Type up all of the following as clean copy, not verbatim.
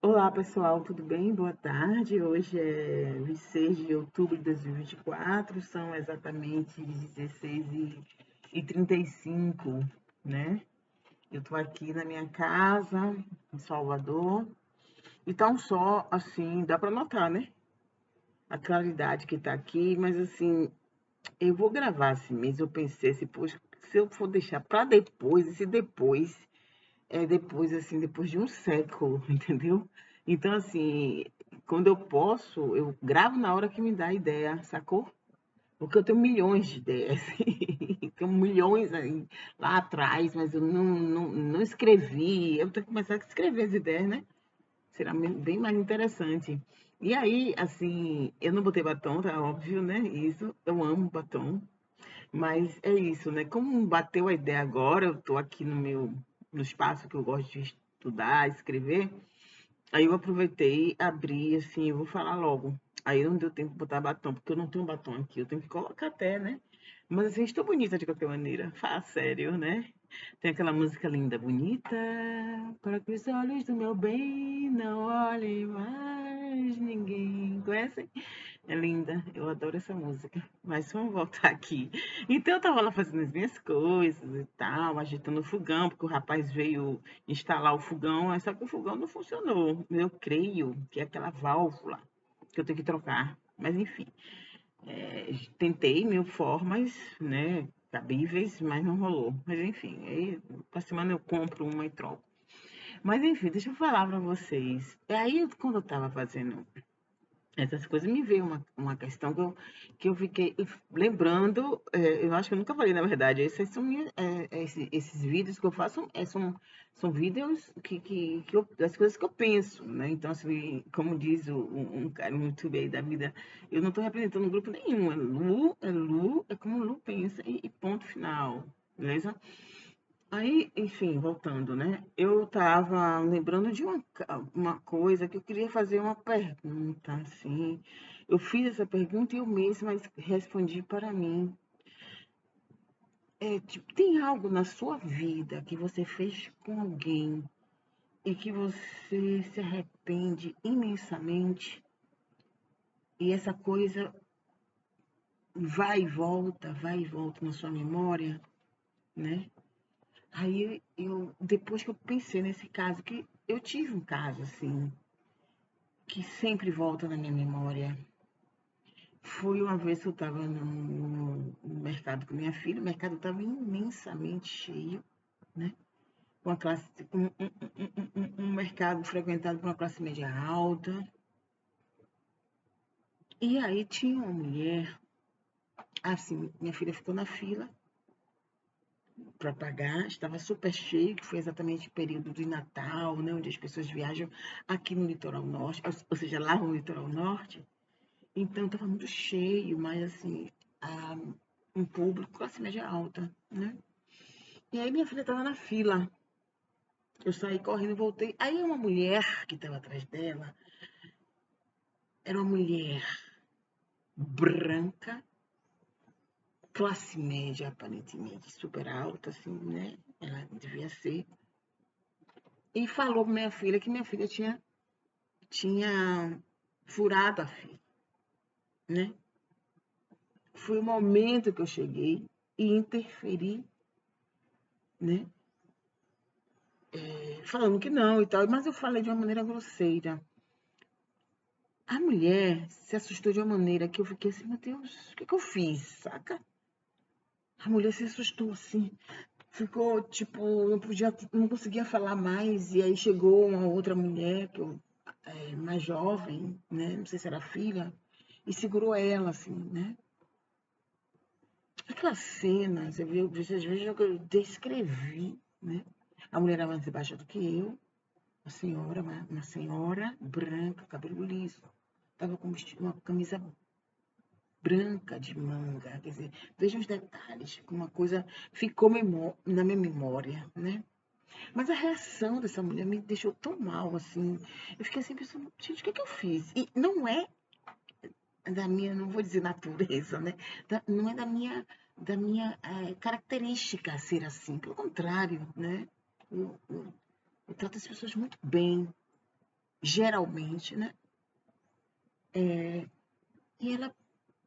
Olá pessoal, tudo bem? Boa tarde. Hoje é 26 de outubro de 2024, são exatamente 16h35, né? Eu tô aqui na minha casa, em Salvador, e tá um sol assim, dá para notar, né? A claridade que tá aqui, mas assim, eu vou gravar assim mesmo. Eu pensei, se eu for deixar para depois, esse depois depois, assim, depois de um século, entendeu? Então, assim, quando eu posso, eu gravo na hora que me dá a ideia, sacou? Porque eu tenho milhões de ideias, tenho milhões aí, lá atrás, mas eu não escrevi. Eu tenho que começar a escrever as ideias, né? Será bem mais interessante. E aí, assim, eu não botei batom, tá óbvio, né? Isso, eu amo batom. Mas é isso, né? Como bateu a ideia agora, eu tô aqui no espaço que eu gosto de estudar, escrever. Aí eu aproveitei, abri, assim, eu vou falar logo. Aí não deu tempo de botar batom, porque eu não tenho batom aqui, eu tenho que colocar até, né? Mas assim, estou bonita de qualquer maneira. Fala sério, né? Tem aquela música linda, bonita, para que os olhos do meu bem não olhem mais ninguém. Conhecem? É linda, eu adoro essa música. Mas vamos voltar aqui. Então eu tava lá fazendo as minhas coisas e tal, agitando o fogão, porque o rapaz veio instalar o fogão, só que o fogão não funcionou. Eu creio que é aquela válvula que eu tenho que trocar. Mas enfim, tentei mil formas, né, cabíveis, mas não rolou. Mas enfim, aí pra semana eu compro uma e troco. Mas enfim, deixa eu falar pra vocês. Aí quando eu tava fazendo essas coisas, me veio uma questão que eu fiquei lembrando. Eu acho que eu nunca falei, na verdade. Esses vídeos que eu faço são vídeos das coisas que eu penso, né? Então, assim, como diz um cara no YouTube aí da vida, eu não estou representando um grupo nenhum. Lu, é como Lu pensa, e ponto final, beleza? Aí, enfim, voltando, né? Eu tava lembrando de uma coisa que eu queria fazer uma pergunta, assim. Eu fiz essa pergunta e eu mesma respondi para mim. Tipo, tem algo na sua vida que você fez com alguém e que você se arrepende imensamente e essa coisa vai e volta na sua memória, né? Aí depois que eu pensei nesse caso, que eu tive um caso assim, que sempre volta na minha memória. Foi uma vez que eu estava no mercado com minha filha, o mercado estava imensamente cheio, né? Uma classe, um mercado frequentado por uma classe média alta. E aí tinha uma mulher, assim, minha filha ficou na fila para pagar, estava super cheio, que foi exatamente o período de Natal, né, onde as pessoas viajam aqui no litoral norte, ou seja, lá no litoral norte. Então estava muito cheio, mas assim, a, um público classe média alta, né? E aí minha filha estava na fila. Eu saí correndo e voltei. Aí uma mulher que estava atrás dela, era uma mulher branca, classe média aparentemente, super alta, assim, né? Ela devia ser. E falou pra minha filha que minha filha tinha furado a fila, né? Foi o momento que eu cheguei e interferi, né? Falando que não e tal, mas eu falei de uma maneira grosseira. A mulher se assustou de uma maneira que eu fiquei assim, meu Deus, o que eu fiz, saca? A mulher se assustou assim, ficou tipo, não conseguia falar mais, e aí chegou uma outra mulher, mais jovem, né? Não sei se era filha, e segurou ela, assim, né? Aquela cena, vocês vejam que eu descrevi, né? A mulher era mais baixa do que eu, uma senhora branca, cabelo liso. Tava com uma camisa branca de manga, quer dizer, veja os detalhes, uma coisa ficou na minha memória, né? Mas a reação dessa mulher me deixou tão mal, assim. Eu fiquei assim pensando, gente, o que é que eu fiz? E não é da minha, não vou dizer natureza, né? Não é da minha característica ser assim. Pelo contrário, né? Eu trato as pessoas muito bem, geralmente, né? E ela,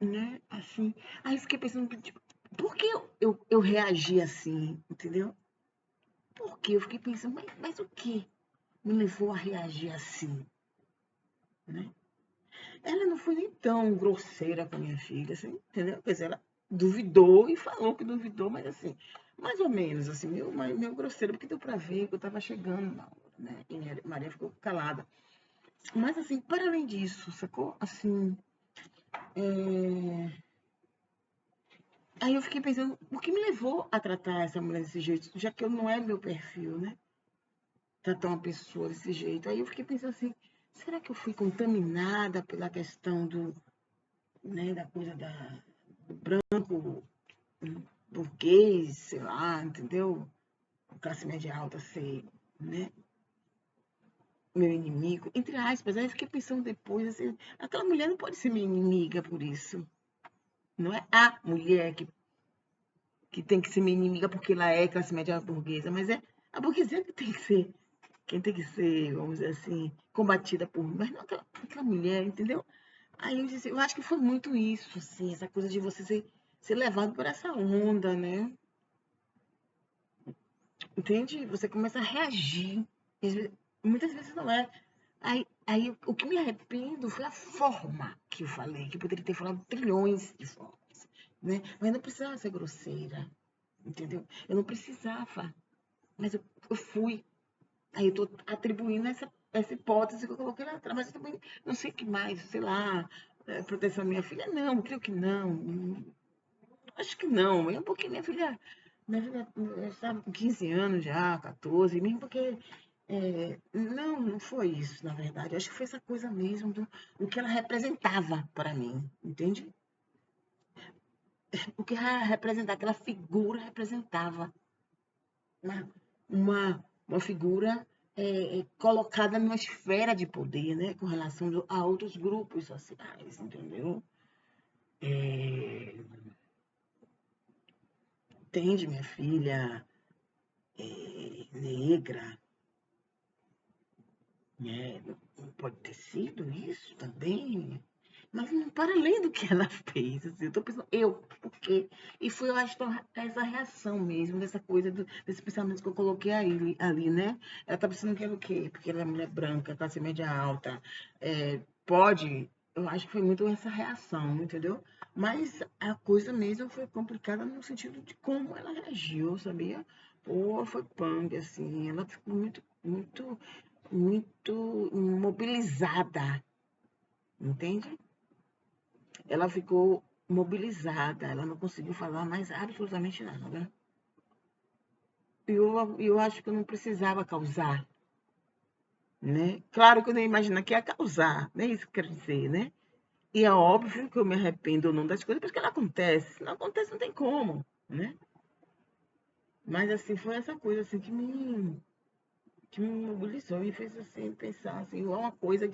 né, assim. Aí eu fiquei pensando, tipo, por que eu reagi assim, entendeu? Por que? Eu fiquei pensando, mas o que me levou a reagir assim, né? Ela não foi nem tão grosseira com a minha filha, assim, entendeu? Quer dizer, ela duvidou e falou que duvidou, mas assim, mais ou menos, assim, meio grosseira, porque deu pra ver que eu tava chegando na hora, né? E Maria ficou calada. Mas assim, para além disso, sacou? Assim, aí eu fiquei pensando, o que me levou a tratar essa mulher desse jeito, já que eu não é meu perfil, né? Tratar uma pessoa desse jeito. Aí eu fiquei pensando assim, será que eu fui contaminada pela questão do, né, da coisa do branco, burguês, sei lá, entendeu? Classe média alta ser, né? Meu inimigo, entre aspas. Aí eu fiquei pensando depois, assim, aquela mulher não pode ser minha inimiga por isso. Não é a mulher que tem que ser minha inimiga porque ela é classe média burguesa, mas é a burguesia que tem que ser, quem tem que ser, vamos dizer assim, combatida por mim, mas não aquela mulher, entendeu? Aí eu disse, eu acho que foi muito isso, assim, essa coisa de você ser levado por essa onda, né? Entende? Você começa a reagir. Muitas vezes não é. Aí o que me arrependo foi a forma que eu falei, que eu poderia ter falado trilhões de formas, né? Mas não precisava ser grosseira, entendeu? Eu não precisava, mas eu fui. Aí eu tô atribuindo essa hipótese que eu coloquei lá atrás, mas eu também não sei o que mais, sei lá, proteção à minha filha, não, creio que não. Acho que não, é porque minha filha estava com 15 anos já, 14, mesmo porque não foi isso, na verdade. Acho que foi essa coisa mesmo do o que ela representava para mim, entende? O que ela representava, aquela figura representava uma, uma figura colocada numa esfera de poder, né, com relação a outros grupos sociais, entendeu? É, entende, minha filha negra, né? Pode ter sido isso também, mas não para além do que ela fez. Assim, eu tô pensando, por quê? E foi, eu acho, essa reação mesmo, dessa coisa, desse pensamento que eu coloquei ali, né? Ela tá pensando que era o quê? Porque ela é mulher branca, classe média alta, pode. Eu acho que foi muito essa reação, entendeu? Mas a coisa mesmo foi complicada no sentido de como ela reagiu, sabia? Pô, foi punk, assim. Ela ficou muito mobilizada, entende? Ela ficou mobilizada, ela não conseguiu falar mais absolutamente nada. E eu acho que eu não precisava causar, né? Claro que eu nem imagino que ia causar, né? Isso que eu quero dizer, né? E é óbvio que eu me arrependo ou não das coisas, porque ela acontece. Se não acontece, não tem como, né? Mas, assim, foi essa coisa, assim, que me mobilizou, me fez, assim, pensar, assim, é uma coisa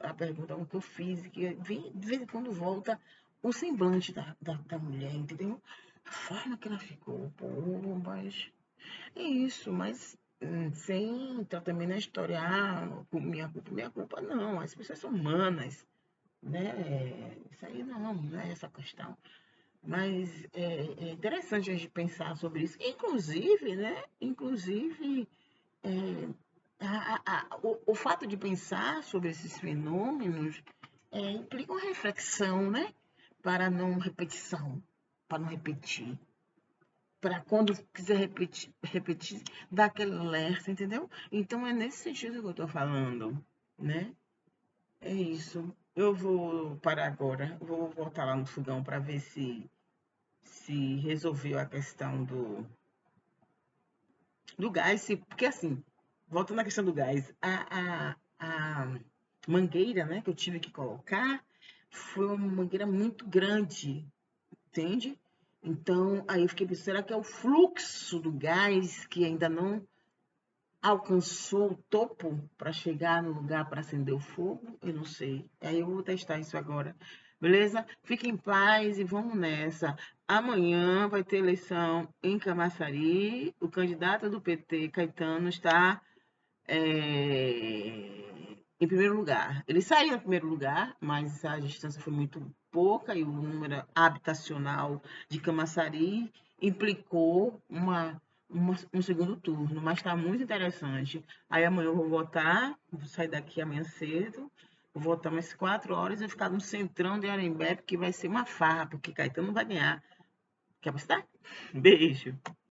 a pergunta que eu fiz, que de vez em quando volta o semblante da mulher, entendeu? A forma que ela ficou, pô, mas é isso, mas sem entrar também na história, minha culpa, não, as pessoas são humanas, né? Isso aí não é essa questão. Mas é interessante a gente pensar sobre isso. Inclusive, né? Inclusive, é, o fato de pensar sobre esses fenômenos implica uma reflexão, né? Para não repetição, para não repetir. Para quando quiser repetir, dar aquele alerta, entendeu? Então é nesse sentido que eu estou falando, né? É isso. Eu vou parar agora, vou voltar lá no fogão para ver se resolveu a questão do gás, porque assim, voltando à questão do gás, a mangueira, né, que eu tive que colocar foi uma mangueira muito grande, entende? Então, aí eu fiquei pensando, será que é o fluxo do gás que ainda não alcançou o topo para chegar no lugar para acender o fogo? Eu não sei. Aí eu vou testar isso agora. Beleza? Fiquem em paz e vamos nessa. Amanhã vai ter eleição em Camaçari. O candidato do PT, Caetano, está em primeiro lugar. Ele saiu em primeiro lugar, mas a distância foi muito pouca e o número habitacional de Camaçari implicou um segundo turno, mas está muito interessante. Aí amanhã eu vou votar, vou sair daqui amanhã cedo, vou votar umas 4 horas e vou ficar no centrão de Arembé, porque vai ser uma farra, porque Caetano não vai ganhar. Quer apostar? Beijo!